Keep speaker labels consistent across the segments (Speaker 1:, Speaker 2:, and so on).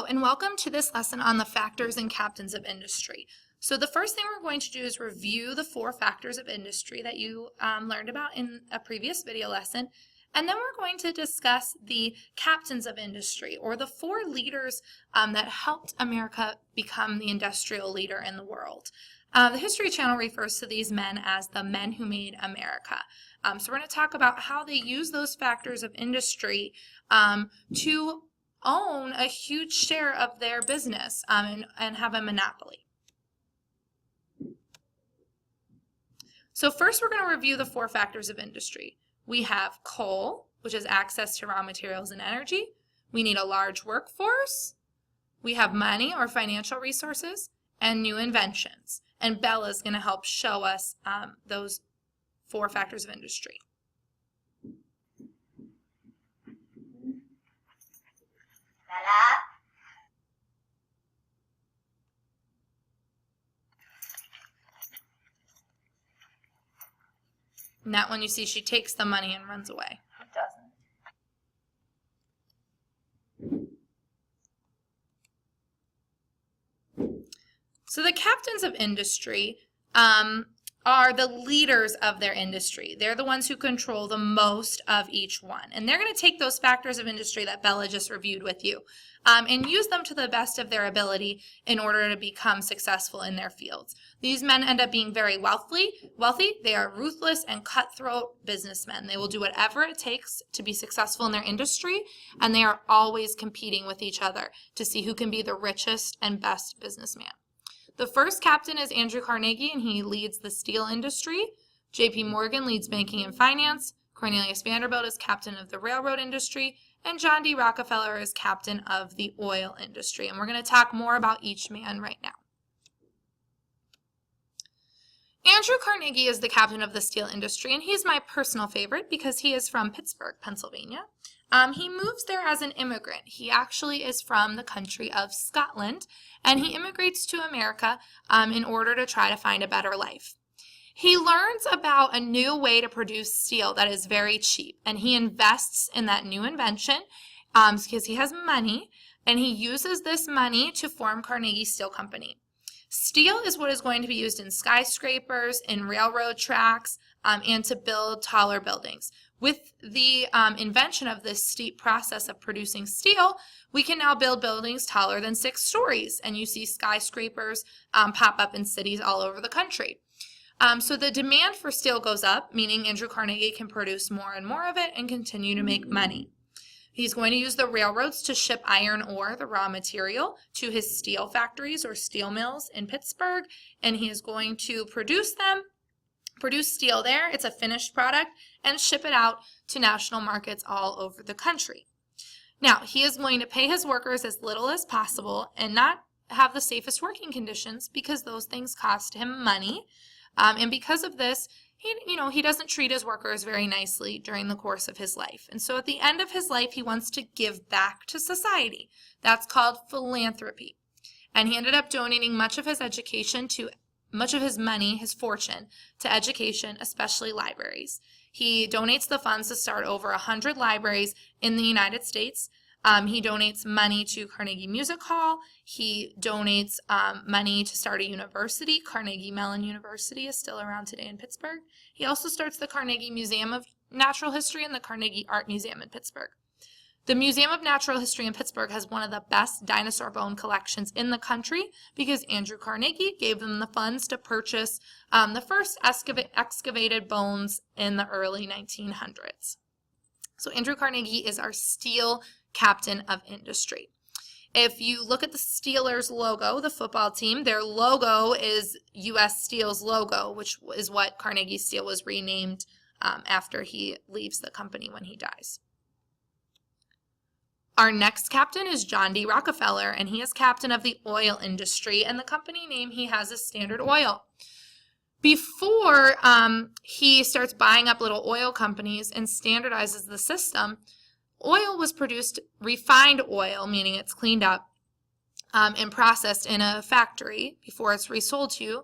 Speaker 1: and welcome to this lesson on the factors and captains of industry. So the first thing we're going to do is review the 4 factors of industry that you learned about in a previous video lesson, and then we're going to discuss the captains of industry, or the 4 leaders that helped America become the industrial leader in the world. The History Channel refers to these men as the men who made America. So we're going to talk about how they use those factors of industry to own a huge share of their business and have a monopoly. So first we're going to review the 4 factors of industry. We have coal, which is access to raw materials and energy. We need a large workforce. We have money or financial resources and new inventions. And Bella is going to help show us those 4 factors of industry. And that one you see, she takes the money and runs away.
Speaker 2: It doesn't.
Speaker 1: So the captains of industry are the leaders of their industry. They're the ones who control the most of each one. And they're going to take those factors of industry that Bella just reviewed with you and use them to the best of their ability in order to become successful in their fields. These men end up being very wealthy. They are ruthless and cutthroat businessmen. They will do whatever it takes to be successful in their industry, and they are always competing with each other to see who can be the richest and best businessman. The first captain is Andrew Carnegie, and he leads the steel industry. J.P. Morgan leads banking and finance. Cornelius Vanderbilt is captain of the railroad industry. And John D. Rockefeller is captain of the oil industry. And we're going to talk more about each man right now. Andrew Carnegie is the captain of the steel industry, and he's my personal favorite because he is from Pittsburgh, Pennsylvania. He moves there as an immigrant. He actually is from the country of Scotland, and he immigrates to America in order to try to find a better life. He learns about a new way to produce steel that is very cheap, and he invests in that new invention because he has money, and he uses this money to form Carnegie Steel Company. Steel is what is going to be used in skyscrapers, in railroad tracks, and to build taller buildings. With the invention of this steep process of producing steel, we can now build buildings taller than 6 stories, and you see skyscrapers pop up in cities all over the country. So the demand for steel goes up, meaning Andrew Carnegie can produce more and more of it and continue to make money. He's going to use the railroads to ship iron ore, the raw material, to his steel factories or steel mills in Pittsburgh, and he is going to produce steel there, it's a finished product, and ship it out to national markets all over the country. Now, he is going to pay his workers as little as possible and not have the safest working conditions because those things cost him money. And because of this, he doesn't treat his workers very nicely during the course of his life. And so at the end of his life, he wants to give back to society. That's called philanthropy. And he ended up donating much of his money, his fortune, to education, especially libraries. He donates the funds to start over 100 libraries in the United States. He donates money to Carnegie Music Hall. He donates money to start a university. Carnegie Mellon University is still around today in Pittsburgh. He also starts the Carnegie Museum of Natural History and the Carnegie Art Museum in Pittsburgh. The Museum of Natural History in Pittsburgh has one of the best dinosaur bone collections in the country because Andrew Carnegie gave them the funds to purchase the first excavated bones in the early 1900s. So Andrew Carnegie is our steel captain of industry. If you look at the Steelers logo, the football team, their logo is U.S. Steel's logo, which is what Carnegie Steel was renamed after he leaves the company when he dies. Our next captain is John D. Rockefeller, and he is captain of the oil industry, and the company name he has is Standard Oil. Before he starts buying up little oil companies and standardizes the system, oil was produced, refined oil, meaning it's cleaned up and processed in a factory before it's resold to you,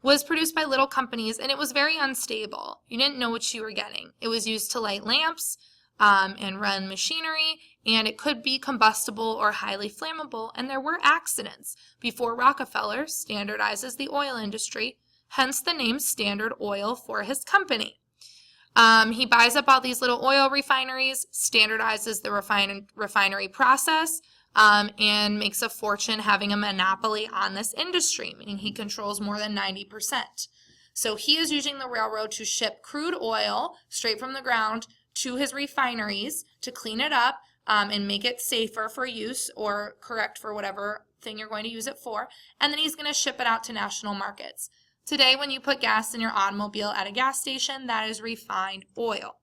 Speaker 1: was produced by little companies, and it was very unstable. You didn't know what you were getting. It was used to light lamps, and run machinery, and it could be combustible or highly flammable, and there were accidents before Rockefeller standardizes the oil industry, hence the name Standard Oil for his company. He buys up all these little oil refineries, standardizes the refinery process, and makes a fortune having a monopoly on this industry, meaning he controls more than 90%. So he is using the railroad to ship crude oil straight from the ground to his refineries to clean it up and make it safer for use or correct for whatever thing you're going to use it for. And then he's going to ship it out to national markets. Today, when you put gas in your automobile at a gas station, that is refined oil.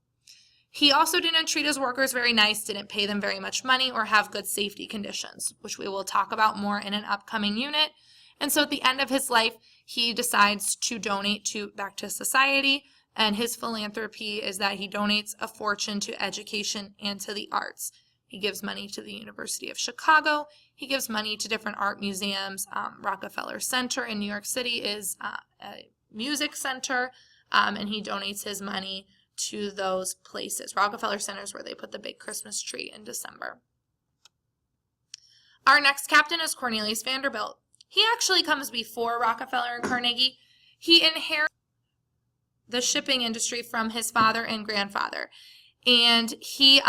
Speaker 1: He also didn't treat his workers very nice, didn't pay them very much money, or have good safety conditions, which we will talk about more in an upcoming unit. And so at the end of his life, he decides to donate back to society, and his philanthropy is that he donates a fortune to education and to the arts. He gives money to the University of Chicago. He gives money to different art museums. Rockefeller Center in New York City is a music center, and he donates his money to those places. Rockefeller Center is where they put the big Christmas tree in December. Our next captain is Cornelius Vanderbilt. He actually comes before Rockefeller and Carnegie. He inherits the shipping industry from his father and grandfather, and he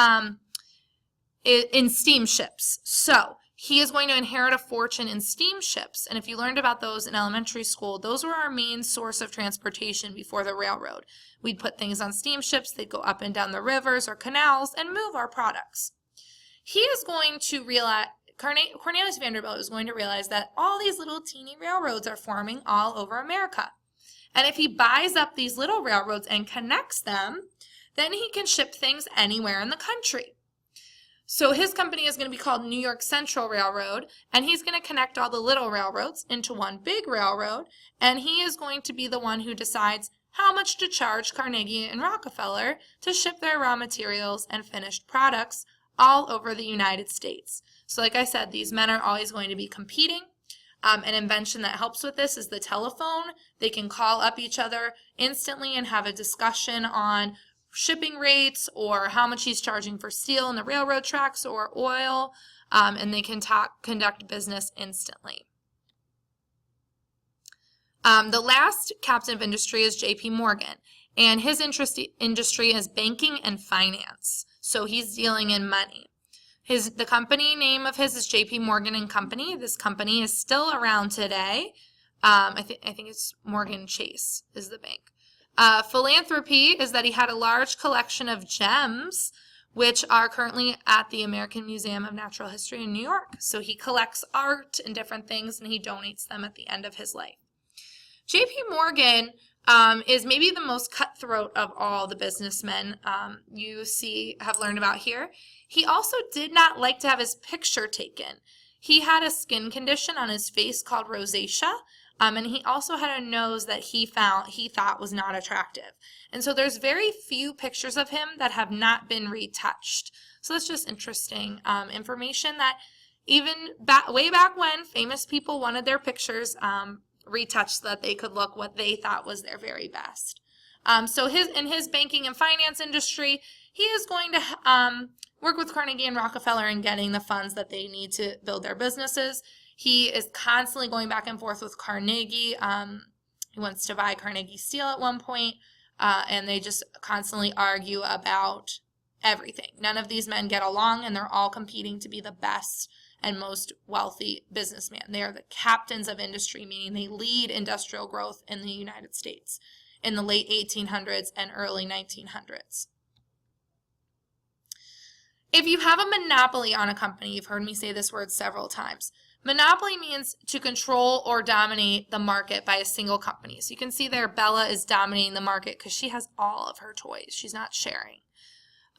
Speaker 1: in steamships. So he is going to inherit a fortune in steamships. And if you learned about those in elementary school, those were our main source of transportation before the railroad. We'd put things on steamships, they'd go up and down the rivers or canals and move our products. He is going to realize, Cornelius Vanderbilt is going to realize that all these little teeny railroads are forming all over America. And if he buys up these little railroads and connects them, then he can ship things anywhere in the country. So his company is going to be called New York Central Railroad, and he's going to connect all the little railroads into one big railroad, and he is going to be the one who decides how much to charge Carnegie and Rockefeller to ship their raw materials and finished products all over the United States. So like I said, these men are always going to be competing. An invention that helps with this is the telephone. They can call up each other instantly and have a discussion on shipping rates or how much he's charging for steel in the railroad tracks or oil, and they can conduct business instantly. The last captain of industry is J.P. Morgan, and his industry is banking and finance, so he's dealing in money. The company name of his is J.P. Morgan and Company. This company is still around today. I think it's Morgan Chase is the bank. Philanthropy is that he had a large collection of gems, which are currently at the American Museum of Natural History in New York. So he collects art and different things, and he donates them at the end of his life. J.P. Morgan is maybe the most cutthroat of all the businessmen you have learned about here. He also did not like to have his picture taken. He had a skin condition on his face called rosacea, and he also had a nose that he thought was not attractive. And so there's very few pictures of him that have not been retouched. So that's just interesting information that even way back when, famous people wanted their pictures retouched so that they could look what they thought was their very best. So in his banking and finance industry, he is going to work with Carnegie and Rockefeller in getting the funds that they need to build their businesses. He is constantly going back and forth with Carnegie. He wants to buy Carnegie Steel at one point, and they just constantly argue about everything. None of these men get along, and they're all competing to be the best and most wealthy businessman. They are the captains of industry, meaning they lead industrial growth in the United States in the late 1800s and early 1900s. If you have a monopoly on a company, you've heard me say this word several times. Monopoly means to control or dominate the market by a single company. So you can see there Bella is dominating the market because she has all of her toys. She's not sharing.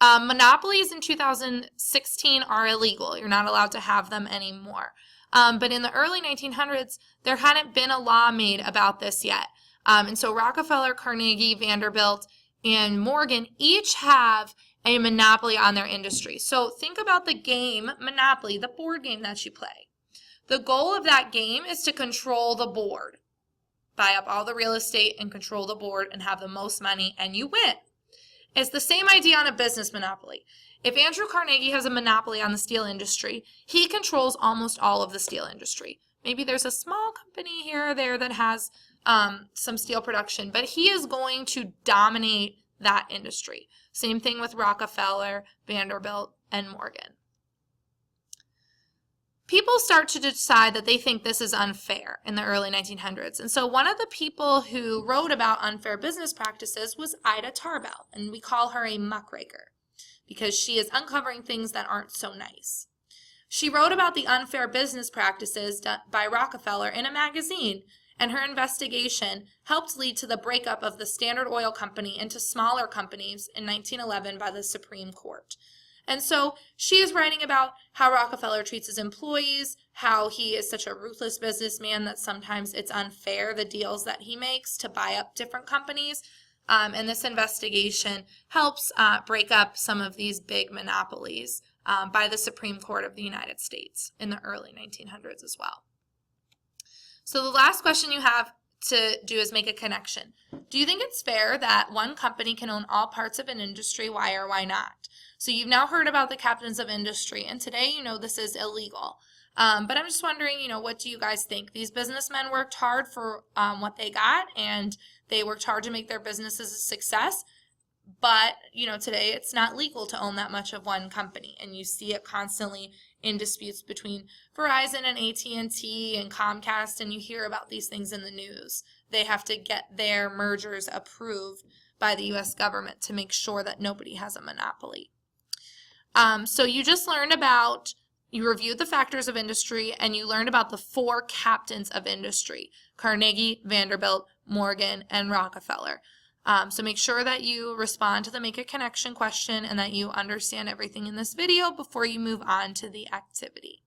Speaker 1: Monopolies in 2016 are illegal. You're not allowed to have them anymore. But in the early 1900s, there hadn't been a law made about this yet. And so Rockefeller, Carnegie, Vanderbilt, and Morgan each have a monopoly on their industry. So think about the game Monopoly, the board game that you play. The goal of that game is to control the board. Buy up all the real estate and control the board and have the most money, and you win. It's the same idea on a business monopoly. If Andrew Carnegie has a monopoly on the steel industry, he controls almost all of the steel industry. Maybe there's a small company here or there that has some steel production, but he is going to dominate that industry. Same thing with Rockefeller, Vanderbilt, and Morgan. People start to decide that they think this is unfair in the early 1900s. And so one of the people who wrote about unfair business practices was Ida Tarbell, and we call her a muckraker because she is uncovering things that aren't so nice. She wrote about the unfair business practices done by Rockefeller in a magazine, and her investigation helped lead to the breakup of the Standard Oil Company into smaller companies in 1911 by the Supreme Court. And so she is writing about how Rockefeller treats his employees, how he is such a ruthless businessman that sometimes it's unfair, the deals that he makes to buy up different companies. And this investigation helps break up some of these big monopolies by the Supreme Court of the United States in the early 1900s as well. So the last question you have to do is make a connection. Do you think it's fair that one company can own all parts of an industry? Why or why not? So you've now heard about the captains of industry, and today you know this is illegal. But I'm just wondering, what do you guys think? These businessmen worked hard for what they got, and they worked hard to make their businesses a success. But, today it's not legal to own that much of one company, and you see it constantly in disputes between Verizon and AT&T and Comcast, and you hear about these things in the news. They have to get their mergers approved by the U.S. government to make sure that nobody has a monopoly. So you just learned you reviewed the factors of industry, and you learned about the 4 captains of industry: Carnegie, Vanderbilt, Morgan, and Rockefeller. So make sure that you respond to the Make a Connection question and that you understand everything in this video before you move on to the activity.